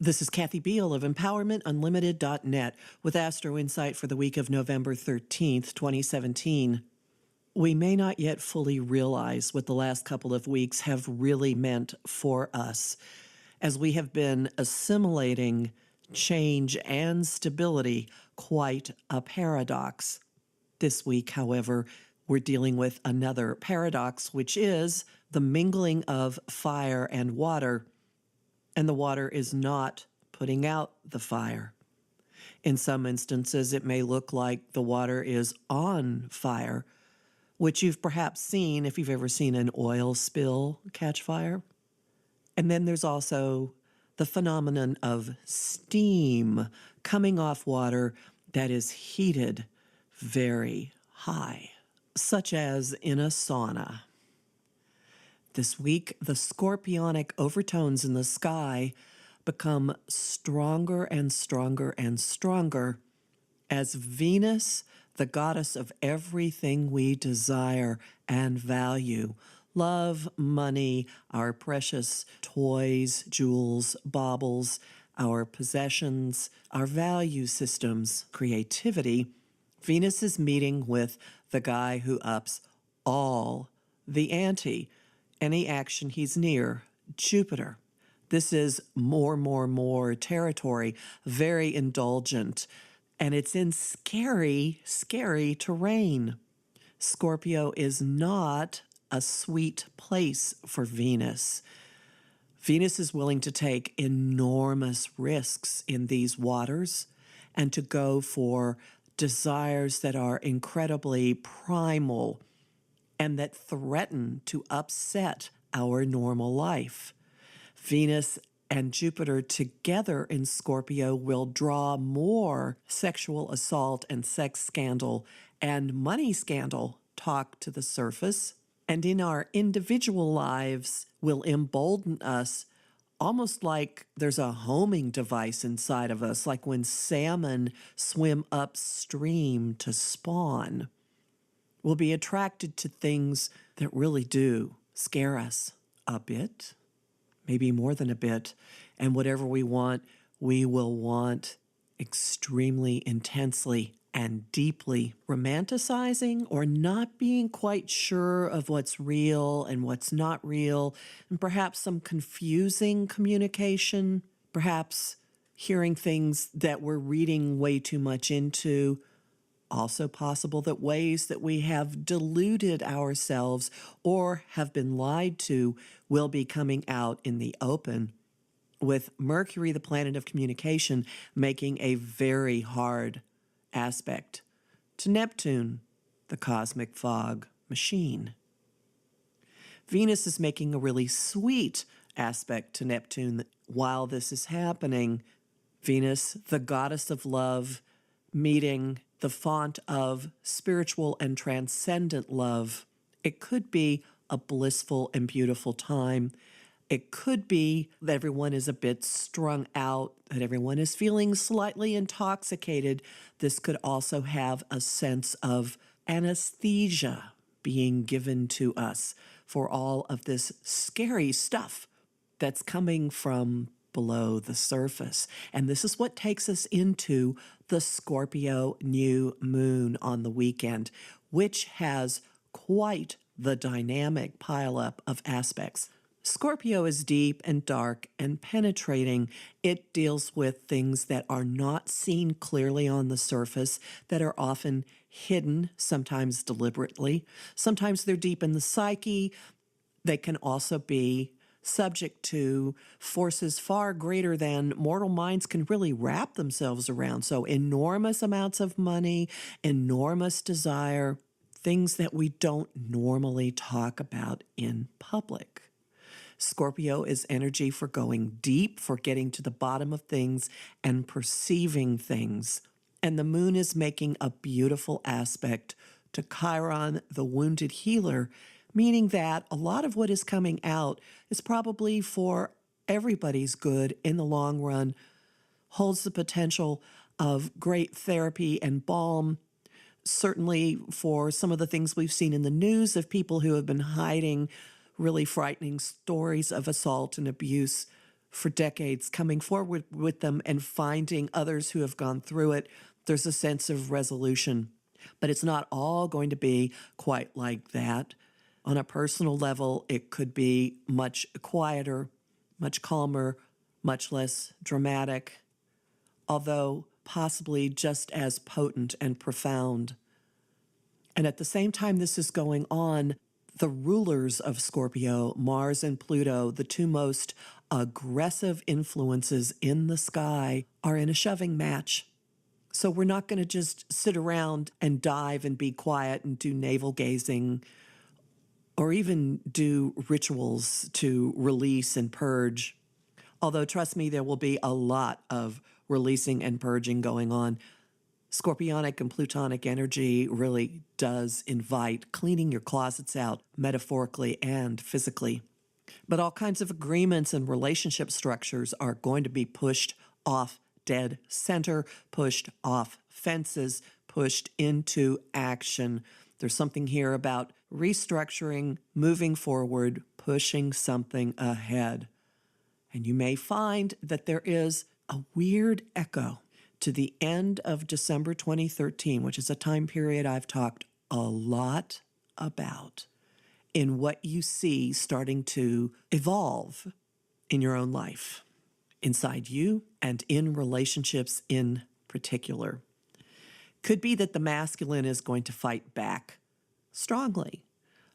This is Kathy Biehl of EmpowermentUnlimited.net with Astro-Insight for the week of November 13th, 2017. We may not yet fully realize what the last couple of weeks have really meant for us, as we have been assimilating change and stability, quite a paradox. This week, however, we're dealing with another paradox, which is the mingling of fire and water, and the water is not putting out the fire. In some instances, it may look like the water is on fire, which you've perhaps seen if you've ever seen an oil spill catch fire. And then there's also the phenomenon of steam coming off water that is heated very high, such as in a sauna. This week, the scorpionic overtones in the sky become stronger and stronger and stronger as Venus, the goddess of everything we desire and value, love, money, our precious toys, jewels, baubles, our possessions, our value systems, creativity, Venus is meeting with the guy who ups all the ante. Any action he's near, Jupiter. This is more territory, very indulgent, and it's in scary terrain. Scorpio is not a sweet place for Venus. Venus is willing to take enormous risks in these waters and to go for desires that are incredibly primal and that threaten to upset our normal life. Venus and Jupiter together in Scorpio will draw more sexual assault and sex scandal and money scandal talk to the surface, and in our individual lives will embolden us almost like there's a homing device inside of us, like when salmon swim upstream to spawn. We'll be attracted to things that really do scare us a bit, maybe more than a bit, and whatever we want, we will want extremely intensely and deeply, romanticizing or not being quite sure of what's real and what's not real, and perhaps some confusing communication, perhaps hearing things that we're reading way too much into. Also possible that ways that we have deluded ourselves or have been lied to will be coming out in the open, with Mercury, the planet of communication, making a very hard aspect to Neptune, the cosmic fog machine. Venus is making a really sweet aspect to Neptune while this is happening. Venus, the goddess of love, meeting the font of spiritual and transcendent love. It could be a blissful and beautiful time. It could be that everyone is a bit strung out, that everyone is feeling slightly intoxicated. This could also have a sense of anesthesia being given to us for all of this scary stuff that's coming from below the surface. And this is what takes us into the Scorpio new moon on the weekend, which has quite the dynamic pileup of aspects. Scorpio is deep and dark and penetrating. It deals with things that are not seen clearly on the surface, that are often hidden, sometimes deliberately. Sometimes they're deep in the psyche. They can also be subject to forces far greater than mortal minds can really wrap themselves around. So enormous amounts of money, enormous desire, things that we don't normally talk about in public. Scorpio is energy for going deep, for getting to the bottom of things and perceiving things. And the moon is making a beautiful aspect to Chiron, the wounded healer, meaning that a lot of what is coming out is probably for everybody's good in the long run, holds the potential of great therapy and balm, certainly for some of the things we've seen in the news of people who have been hiding really frightening stories of assault and abuse for decades, coming forward with them and finding others who have gone through it. There's a sense of resolution. But it's not all going to be quite like that. On a personal level, it could be much quieter, much calmer, much less dramatic, although possibly just as potent and profound. And at the same time this is going on, the rulers of Scorpio, Mars and Pluto, the two most aggressive influences in the sky, are in a shoving match. So we're not going to just sit around and dive and be quiet and do navel gazing or even do rituals to release and purge. Although, trust me, there will be a lot of releasing and purging going on. Scorpionic and Plutonic energy really does invite cleaning your closets out metaphorically and physically. But all kinds of agreements and relationship structures are going to be pushed off dead center, pushed off fences, pushed into action. There's something here about restructuring, moving forward, pushing something ahead. And you may find that there is a weird echo to the end of December 2013, which is a time period I've talked a lot about, in what you see starting to evolve in your own life, inside you and in relationships in particular. Could be that the masculine is going to fight back strongly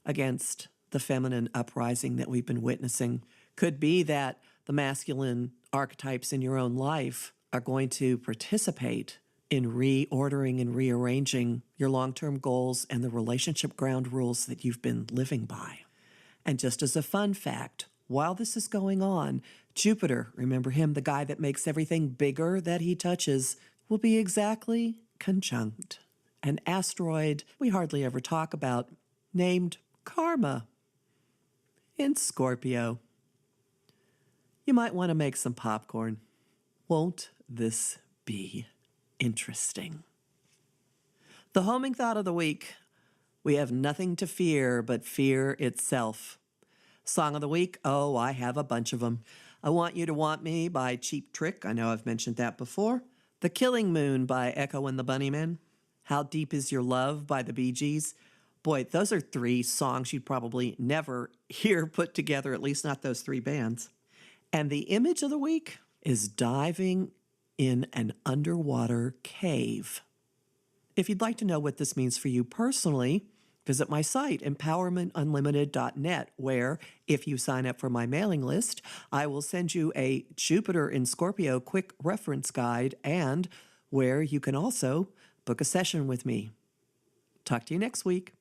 against the feminine uprising that we've been witnessing. Could be that the masculine archetypes in your own life are going to participate in reordering and rearranging your long-term goals and the relationship ground rules that you've been living by. And just as a fun fact, while this is going on, Jupiter, remember him, the guy that makes everything bigger that he touches, will be exactly conjunct an asteroid we hardly ever talk about, named Karma, in Scorpio. You might want to make some popcorn. Won't this be interesting? The homing thought of the week: we have nothing to fear but fear itself. Song of the week: oh, I have a bunch of them. I Want You to Want Me by Cheap Trick. I know I've mentioned that before. The Killing Moon by Echo and the Bunnymen. How Deep Is Your Love by the Bee Gees. Boy, those are three songs you'd probably never hear put together, at least not those three bands. And the image of the week is diving in an underwater cave. If you'd like to know what this means for you personally, visit my site, empowermentunlimited.net, where, if you sign up for my mailing list, I will send you a Jupiter in Scorpio quick reference guide, and where you can also book a session with me. Talk to you next week.